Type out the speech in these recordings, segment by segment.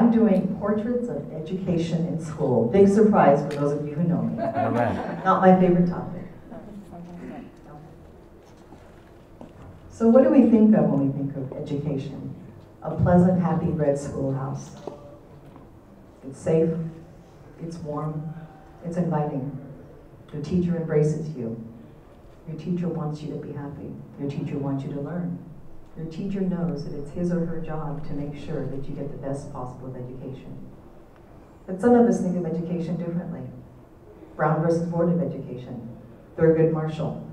I'm doing portraits of education in school. Big surprise for those of you who know me. Amen. Not my favorite topic. So what do we think of when we think of education? A pleasant, happy red schoolhouse. It's safe, it's warm, it's inviting. Your teacher embraces you. Your teacher wants you to be happy. Your teacher wants you to learn. Your teacher knows that it's his or her job to make sure that you get the best possible education. But some of us think of education differently. Brown versus Board of Education, Thurgood Marshall,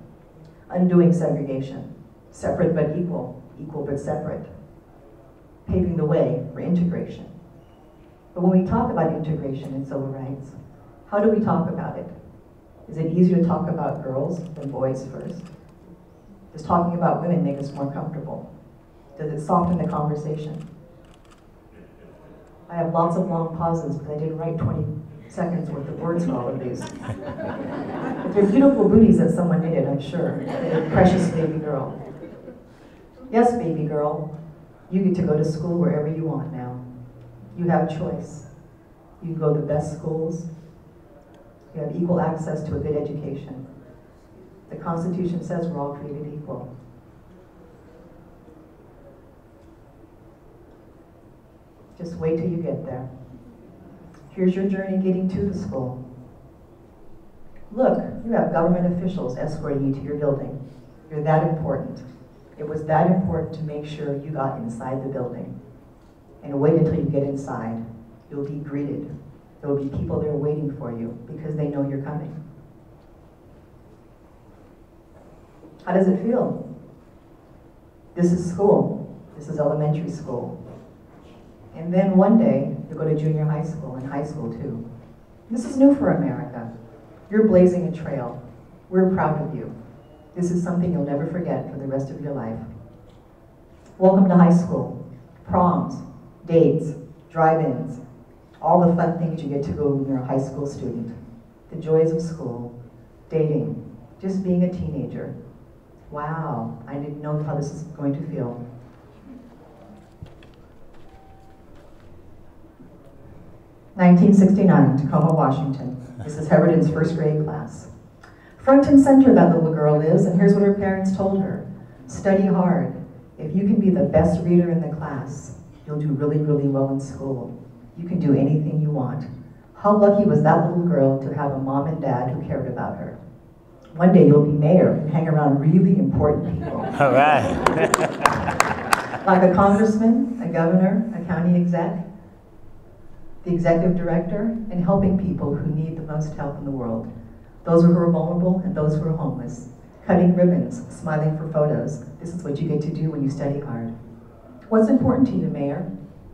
undoing segregation, separate but equal, equal but separate, paving the way for integration. But when we talk about integration and civil rights, how do we talk about it? Is it easier to talk about girls than boys first? Does talking about women make us more comfortable? Does it soften the conversation? I have lots of long pauses, but I didn't write 20 seconds worth of words for all of these. But they're beautiful booties that someone knitted, I'm sure. A precious baby girl. Yes, baby girl, you get to go to school wherever you want now. You have choice. You can go to the best schools. You have equal access to a good education. The Constitution says we're all created equal. Just wait till you get there. Here's your journey getting to the school. Look, you have government officials escorting you to your building. You're that important. It was that important to make sure you got inside the building. And wait until you get inside. You'll be greeted. There will be people there waiting for you because they know you're coming. How does it feel? This is school. This is elementary school. And then one day, you'll go to junior high school and high school too. This is new for America. You're blazing a trail. We're proud of you. This is something you'll never forget for the rest of your life. Welcome to high school. Proms, dates, drive-ins, all the fun things you get to go when you're a high school student. The joys of school, dating, just being a teenager. Wow, I didn't know how this is going to feel. "1969, Tacoma, Washington. Mrs. Heberden's first grade class. Front and center that little girl is, and here's what her parents told her. Study hard. If you can be the best reader in the class, you'll do really, really well in school. You can do anything you want." How lucky was that little girl to have a mom and dad who cared about her. One day you'll be mayor and hang around really important people. All right. Like a congressman, a governor, a county exec, the executive director, and helping people who need the most help in the world. Those who are vulnerable and those who are homeless. Cutting ribbons, smiling for photos. This is what you get to do when you study hard. What's important to you, Mayor?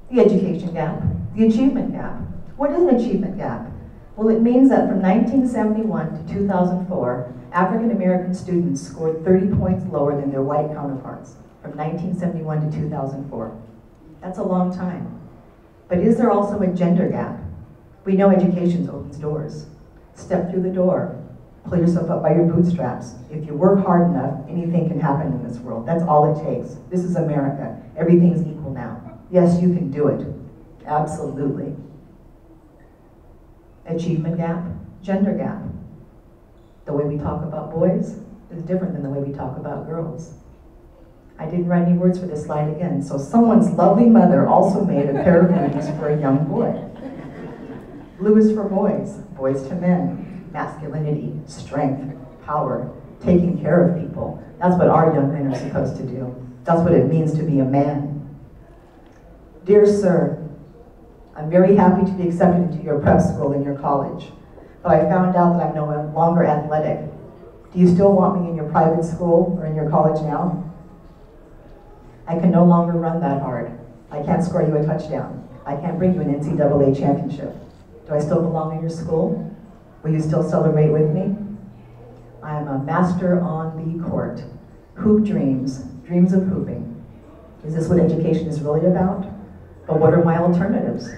The education gap, the achievement gap. What is an achievement gap? Well, it means that from 1971 to 2004, African American students scored 30 points lower than their white counterparts, from 1971 to 2004. That's a long time. But is there also a gender gap? We know education opens doors. Step through the door. Pull yourself up by your bootstraps. If you work hard enough, anything can happen in this world. That's all it takes. This is America. Everything's equal now. Yes, you can do it. Absolutely. Achievement gap, gender gap. The way we talk about boys is different than the way we talk about girls. I didn't write any words for this slide again, so someone's lovely mother also made a pair of movies for a young boy. Blue is for boys, boys to men, masculinity, strength, power, taking care of people. That's what our young men are supposed to do. That's what it means to be a man. Dear sir, I'm very happy to be accepted into your prep school and your college, but I found out that I'm no longer athletic. Do you still want me in your private school or in your college now? I can no longer run that hard. I can't score you a touchdown. I can't bring you an NCAA championship. Do I still belong in your school? Will you still celebrate with me? I am a master on the court. Hoop dreams, dreams of hooping. Is this what education is really about? But what are my alternatives?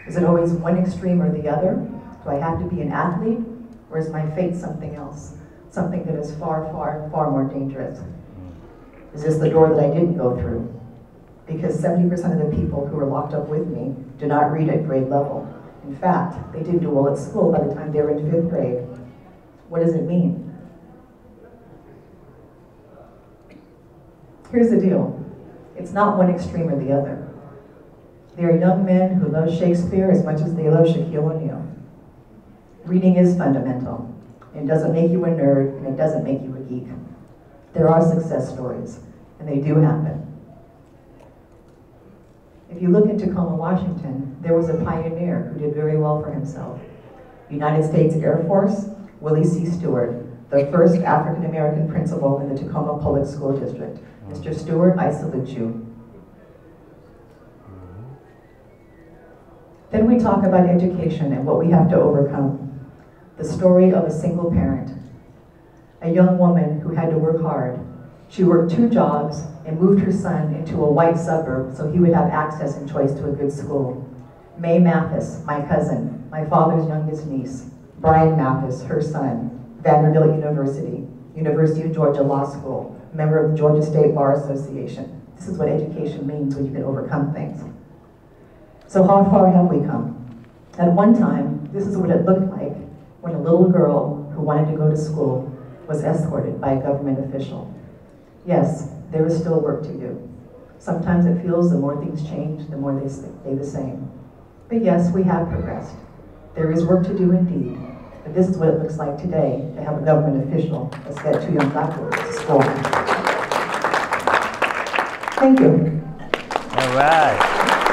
Is it always one extreme or the other? Do I have to be an athlete? Or is my fate something else? Something that is far, far, far more dangerous? Is this the door that I didn't go through? because 70% of the people who were locked up with me do not read at grade level. In fact, they didn't do well at school by the time they were in 5th grade. What does it mean? Here's the deal. It's not one extreme or the other. There are young men who love Shakespeare as much as they love Shaquille O'Neal. Reading is fundamental. It doesn't make you a nerd, and it doesn't make you a geek. There are success stories, and they do happen. If you look in Tacoma, Washington, there was a pioneer who did very well for himself. United States Air Force, Willie C. Stewart, the first African-American principal in the Tacoma Public School District. Mr. Stewart, I salute you. Then we talk about education and what we have to overcome. The story of a single parent, a young woman who had to work hard. She worked 2 jobs and moved her son into a white suburb so he would have access and choice to a good school. Mae Mathis, my cousin, my father's youngest niece. Brian Mathis, her son, Vanderbilt University, University of Georgia Law School, member of the Georgia State Bar Association. This is what education means when you can overcome things. So how far have we come? At one time, this is what it looked like when a little girl who wanted to go to school was escorted by a government official. Yes, there is still work to do. Sometimes it feels the more things change, the more they stay the same. But yes, we have progressed. There is work to do indeed. But this is what it looks like today to have a government official escort 2 young black girls to school. Thank you. All right.